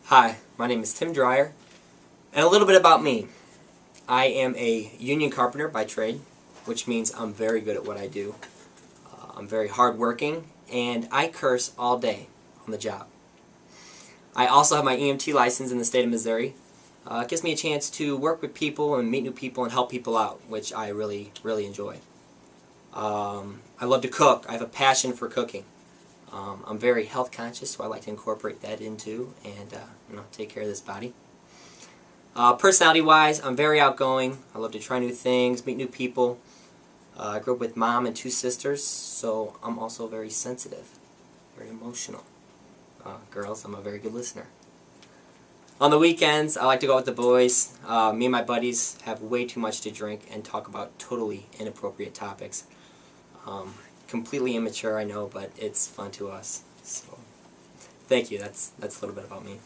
Hi, my name is Tim Dreyer, and a little bit about me. I am a union carpenter by trade, which means I'm very good at what I do. I'm very hardworking, and I curse all day on the job. I also have my EMT license in the state of Missouri. It gives me a chance to work with people and meet new people and help people out, which I really enjoy. I love to cook. I have a passion for cooking. I'm very health conscious, so I like to incorporate that into and take care of this body. Personality-wise, I'm very outgoing. I love to try new things, meet new people. I grew up with mom and two sisters, so I'm also very sensitive, very emotional. Girls, I'm a very good listener. On the weekends, I like to go out with the boys. Me and my buddies have way too much to drink and talk about totally inappropriate topics. Completely immature, I know, but it's fun to us. So, thank you. That's a little bit about me.